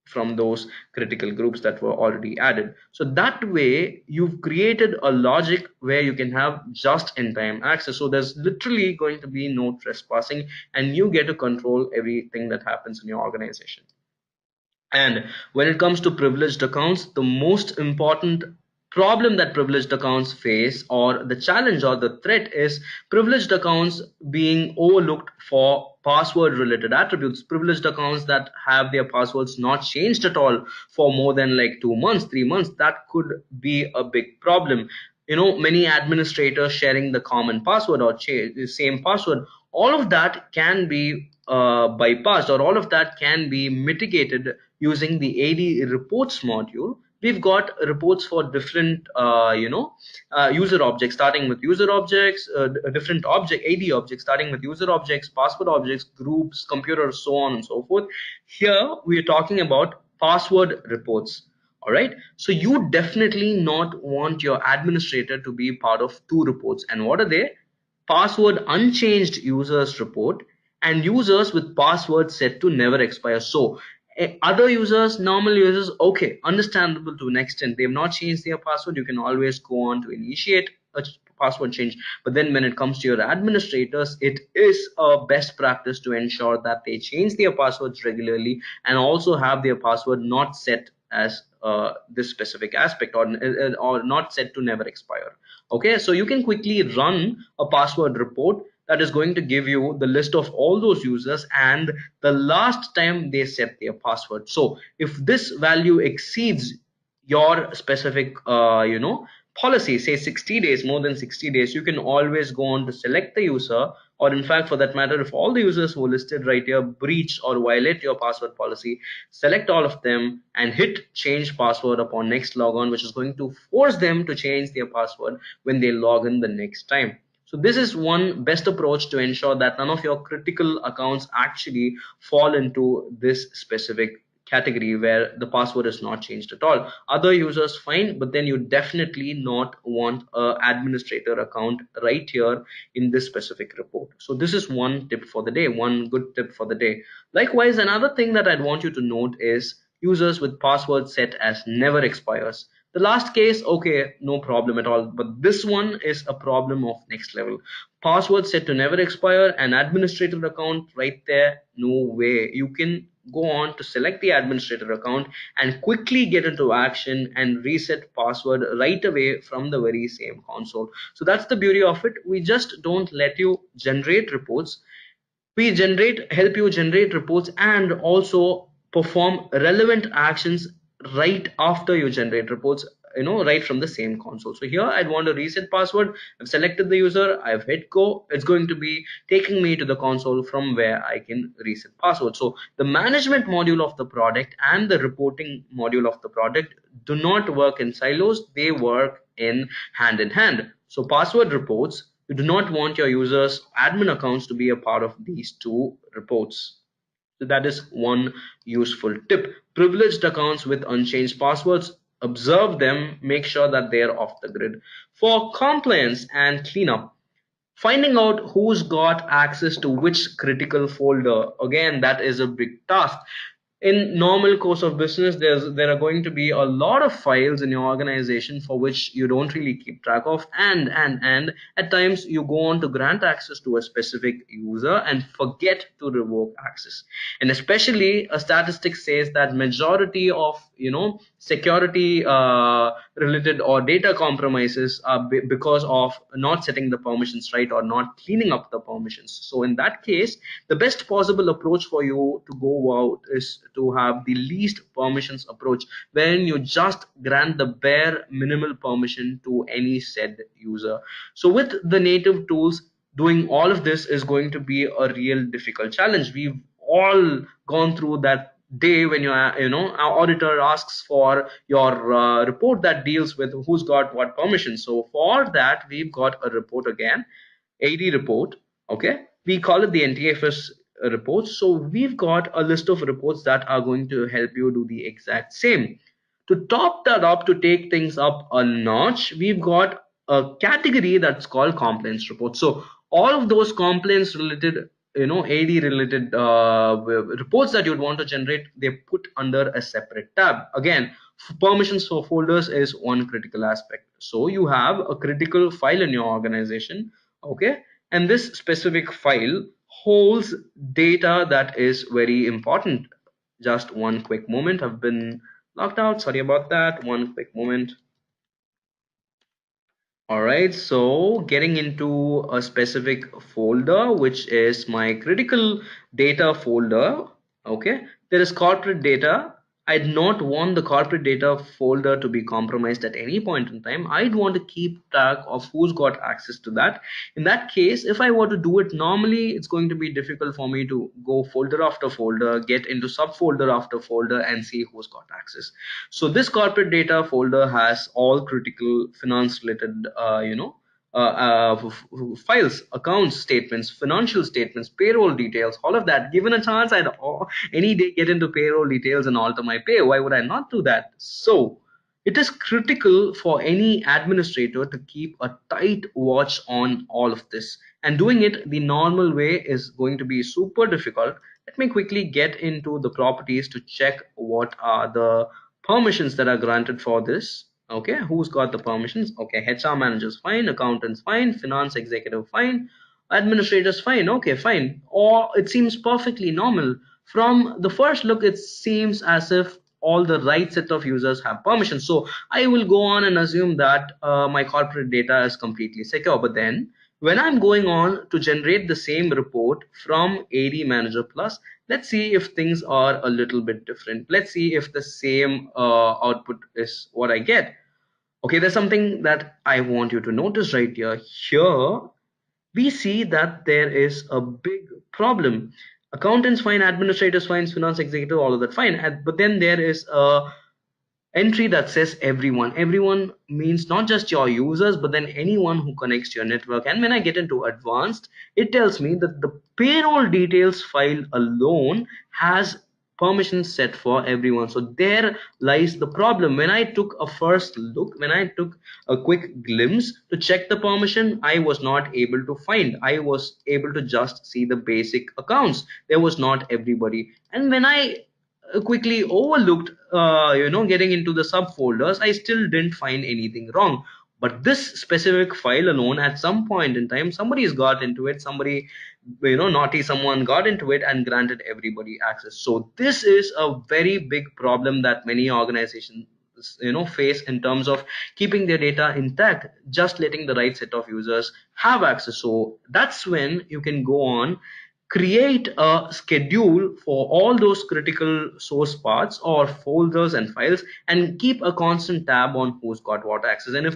from those critical groups that were already added. So that way you've created a logic where you can have just in time access. So there's literally going to be no trespassing, and you get to control everything that happens in your organization. And when it comes to privileged accounts, the most important problem that privileged accounts face, or the challenge or the threat, is privileged accounts being overlooked for password related attributes. Privileged accounts that have their passwords not changed at all for more than like 2 months, 3 months, that could be a big problem. Many administrators sharing the common password or the same password, all of that can be bypassed, or all of that can be mitigated using the AD reports module. We've got reports for different user objects, starting with user objects, different object AD objects, starting with user objects, password objects, groups, computers, so on and so forth. Here we are talking about password reports. All right, so you definitely not want your administrator to be part of two reports. And what are they? Password unchanged users report, and users with password set to never expire. So other users, normal users, okay, understandable to an extent, they have not changed their password, you can always go on to initiate a password change. But then when it comes to your administrators, it is a best practice to ensure that they change their passwords regularly, and also have their password not set as this specific aspect, or not set to never expire. Okay, so you can quickly run a password report that is going to give you the list of all those users and the last time they set their password. So if this value exceeds your specific policy, say 60 days, more than 60 days, you can always go on to select the user, or in fact, for that matter, if all the users who are listed right here breach or violate your password policy, select all of them and hit change password upon next logon, which is going to force them to change their password when they log in the next time. So this is one best approach to ensure that none of your critical accounts actually fall into this specific category where the password is not changed at all. Other users fine, but then you definitely not want a administrator account right here in this specific report. So this is one tip for the day, one good tip for the day. Likewise, another thing that I'd want you to note is users with password set as never expires. The last case, okay, no problem at all, but this one is a problem of next level. Password set to never expire, an administrator account right there, no way. You can go on to select the administrator account and quickly get into action and reset password right away from the very same console. So that's the beauty of it. We just don't let you generate reports, we help you generate reports and also perform relevant actions right after you generate reports, right from the same console. So here I'd want to reset password, I've selected the user, I've hit go, it's going to be taking me to the console from where I can reset password. So the management module of the product and the reporting module of the product do not work in silos, they work in hand. So password reports, you do not want your users admin accounts to be a part of these two reports. So that is one useful tip. Privileged accounts with unchanged passwords, observe them, make sure that they are off the grid. For compliance and cleanup, finding out who's got access to which critical folder, again, that is a big task. In normal course of business, there are going to be a lot of files in your organization for which you don't really keep track of, and at times you go on to grant access to a specific user and forget to revoke access. And especially a statistic says that majority of security related or data compromises are because of not setting the permissions right or not cleaning up the permissions. So in that case, the best possible approach for you to go out is to have the least permissions approach, wherein you just grant the bare minimal permission to any said user. So with the native tools, doing all of this is going to be a real difficult challenge. We've all gone through that day when our auditor asks for your report that deals with who's got what permission. So for that, we've got a report again, AD report. Okay, we call it the NTFS report. So we've got a list of reports that are going to help you do the exact same. To top that up, to take things up a notch, we've got a category that's called complaints report. So all of those complaints related AD related reports that you'd want to generate, they put under a separate tab. Again, permissions for folders is one critical aspect. So you have a critical file in your organization, okay, and this specific file holds data that is very important. Just one quick moment, I've been locked out, sorry about that, one quick moment. All right, so getting into a specific folder, which is my critical data folder. Okay, there is corporate data. I'd not want the corporate data folder to be compromised at any point in time. I'd want to keep track of who's got access to that. In that case, if I were to do it normally, it's going to be difficult for me to go folder after folder, get into subfolder after folder, and see who's got access. So this corporate data folder has all critical finance related files, accounts, statements, financial statements, payroll details, all of that. Given a chance, I'd any day get into payroll details and alter my pay. Why would I not do that? So it is critical for any administrator to keep a tight watch on all of this, and doing it the normal way is going to be super difficult. Let me quickly get into the properties to check what are the permissions that are granted for this. Okay, who's got the permissions? Okay, HR managers fine, accountants fine, finance executive fine, administrators fine. Okay, fine, or it seems perfectly normal. From the first look, it seems as if all the right set of users have permissions. So I will go on and assume that my corporate data is completely secure. But then when I'm going on to generate the same report from AD Manager Plus, let's see if things are a little bit different. Let's see if the same output is what I get. Okay, there's something that I want you to notice right here. Here we see that there is a big problem. Accountants fine, administrators fine, finance executive, all of that fine. But then there is a entry that says everyone means not just your users but then anyone who connects to your network. And when I get into advanced, it tells me that the payroll details file alone has permissions set for everyone. So there lies the problem. When I took a first look, when I took a quick glimpse to check the permission, I was not able to find. I was able to just see the basic accounts. There was not everybody. And when I quickly overlooked getting into the subfolders, I still didn't find anything wrong. But this specific file alone, at some point in time, somebody's got into it, somebody, naughty someone got into it and granted everybody access. So this is a very big problem that many organizations face in terms of keeping their data intact, just letting the right set of users have access. So that's when you can go on, create a schedule for all those critical source paths or folders and files, and keep a constant tab on who's got what access. And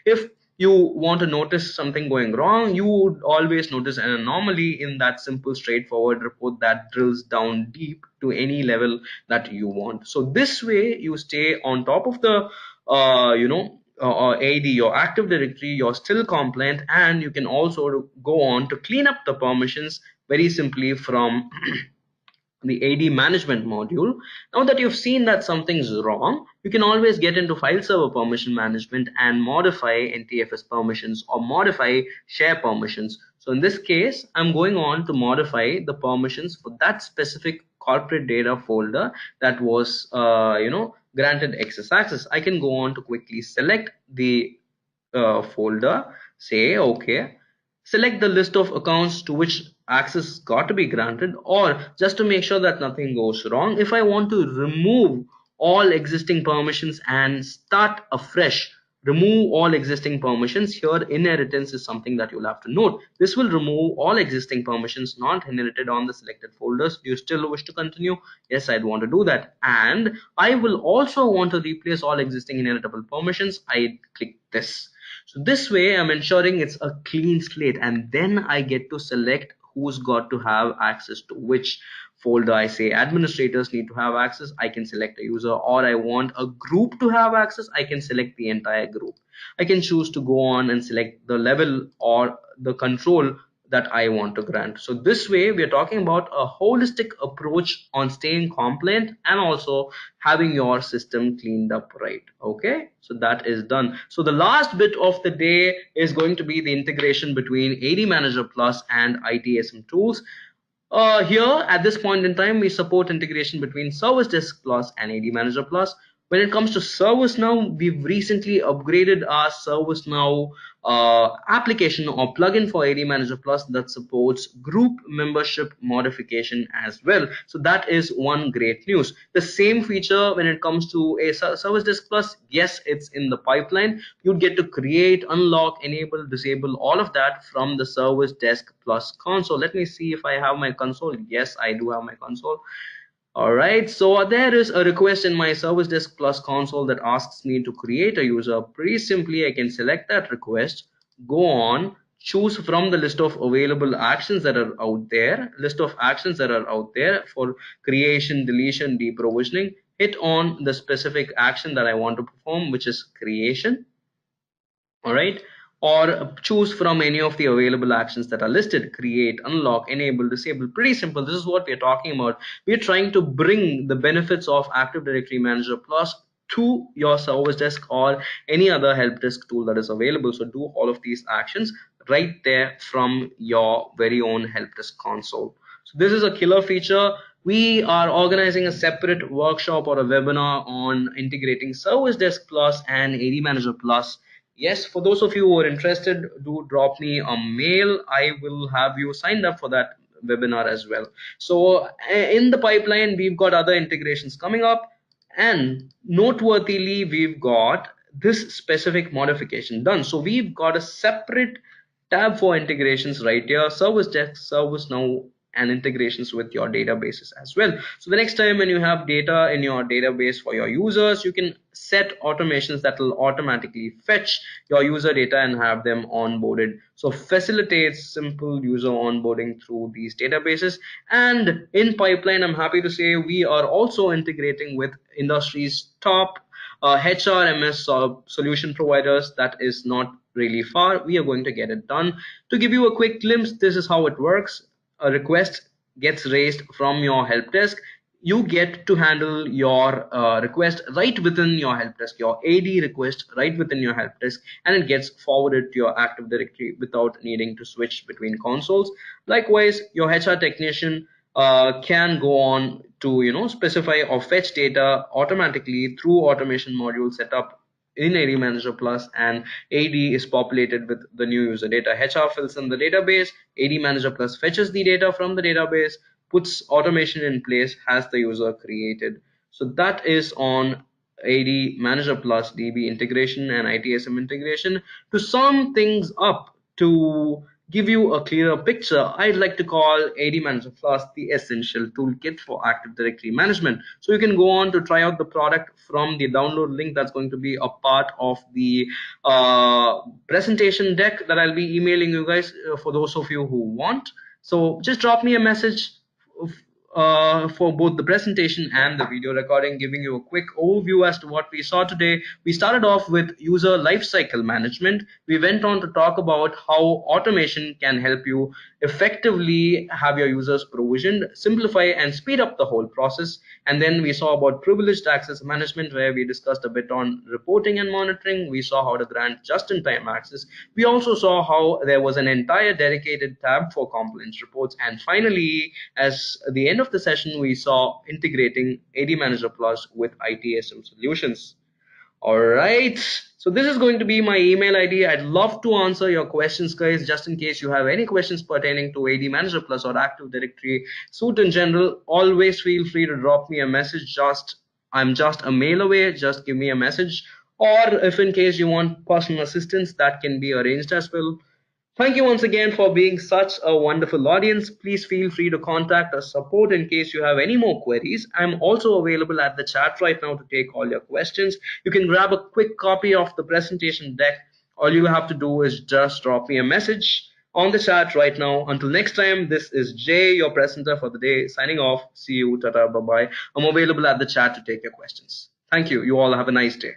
if you want to notice something going wrong, you would always notice an anomaly in that simple straightforward report that drills down deep to any level that you want. So this way you stay on top of the AD, your Active Directory, you're still compliant, and you can also go on to clean up the permissions very simply from the AD management module. Now that you've seen that something's wrong, you can always get into file server permission management and modify NTFS permissions or modify share permissions. So in this case, I'm going on to modify the permissions for that specific corporate data folder that was, granted excess access. I can go on to quickly select the folder, say okay, select the list of accounts to which access got to be granted, or just to make sure that nothing goes wrong, if I want to remove all existing permissions and start afresh, remove all existing permissions, here inheritance is something that you'll have to note. This will remove all existing permissions not inherited on the selected folders. Do you still wish to continue? Yes, I'd want to do that. And I will also want to replace all existing inheritable permissions. I click this. So this way I'm ensuring it's a clean slate, and then I get to select who's got to have access to which folder. I say administrators need to have access, I can select a user, or I want a group to have access, I can select the entire group. I can choose to go on and select the level or the control that I want to grant. So this way we are talking about a holistic approach on staying compliant and also having your system cleaned up right. Okay, so that is done. So the last bit of the day is going to be the integration between AD Manager Plus and ITSM tools. Here at this point in time, we support integration between Service Desk Plus and AD Manager Plus. When it comes to ServiceNow, we've recently upgraded our ServiceNow application or plugin for AD Manager Plus that supports group membership modification as well. So that is one great news. The same feature when it comes to a Service Desk Plus, yes, it's in the pipeline. You'd get to create, unlock, enable, disable all of that from the Service Desk Plus console. Let me see if I have my console. Yes, I do have my console. All right, so there is a request in my Service Desk Plus console that asks me to create a user. Pretty simply, I can select that request, go on, choose from the list of available actions that are out there, for creation, deletion, deprovisioning. Hit on the specific action that I want to perform, which is creation. All right, or choose from any of the available actions that are listed: create, unlock, enable, disable. Pretty simple. This is what we're talking about. We're trying to bring the benefits of Active Directory Manager Plus to your Service Desk or any other help desk tool that is available. So do all of these actions right there from your very own help desk console. So this is a killer feature. We are organizing a separate workshop or a webinar on integrating Service Desk Plus and AD Manager Plus. Yes, for those of you who are interested, do drop me a mail. I will have you signed up for that webinar as well. So in the pipeline, we've got other integrations coming up, and noteworthily, we've got this specific modification done. So we've got a separate tab for integrations right here: Service Desk, ServiceNow, and integrations with your databases as well. So the next time when you have data in your database for your users, you can set automations that will automatically fetch your user data and have them onboarded. So facilitates simple user onboarding through these databases. And in pipeline, I'm happy to say we are also integrating with industry's top HRMS solution providers. That is not really far. We are going to get it done. To give you a quick glimpse, this is how it works. A request gets raised from your help desk. You get to handle your request right within your help desk, your AD request right within your help desk, and it gets forwarded to your Active Directory without needing to switch between consoles. Likewise, your HR technician can go on to specify or fetch data automatically through automation module setup in AD Manager Plus, and AD is populated with the new user data. HR fills in the database, AD Manager Plus fetches the data from the database, puts automation in place, has the user created. So that is on AD Manager Plus DB integration and ITSM integration. To sum things up, to give you a clearer picture, I'd like to call AD Manager Plus the essential toolkit for Active Directory management. So you can go on to try out the product from the download link that's going to be a part of the presentation deck that I'll be emailing you guys for those of you who want. So just drop me a message for both the presentation and the video recording, giving you a quick overview as to what we saw today. We started off with user lifecycle management. We went on to talk about how automation can help you effectively have your users provisioned, simplify and speed up the whole process. And then we saw about privileged access management, where we discussed a bit on reporting and monitoring. We saw how to grant just-in-time access. We also saw how there was an entire dedicated tab for compliance reports. And finally, as the end of the session, we saw integrating AD Manager Plus with ITSM solutions. All right, so this is going to be my email ID. I'd love to answer your questions, guys. Just in case you have any questions pertaining to AD Manager Plus or Active Directory suite in general, always feel free to drop me a message. I'm just a mail away. Just give me a message, or if in case you want personal assistance, that can be arranged as well. Thank you once again for being such a wonderful audience. Please feel free to contact us support in case you have any more queries. I'm also available at the chat right now to take all your questions. You can grab a quick copy of the presentation deck. All you have to do is just drop me a message on the chat right now. Until next time, this is Jay, your presenter for the day, signing off. See you. Tata. Bye-bye. I'm available at the chat to take your questions. Thank you. You all have a nice day.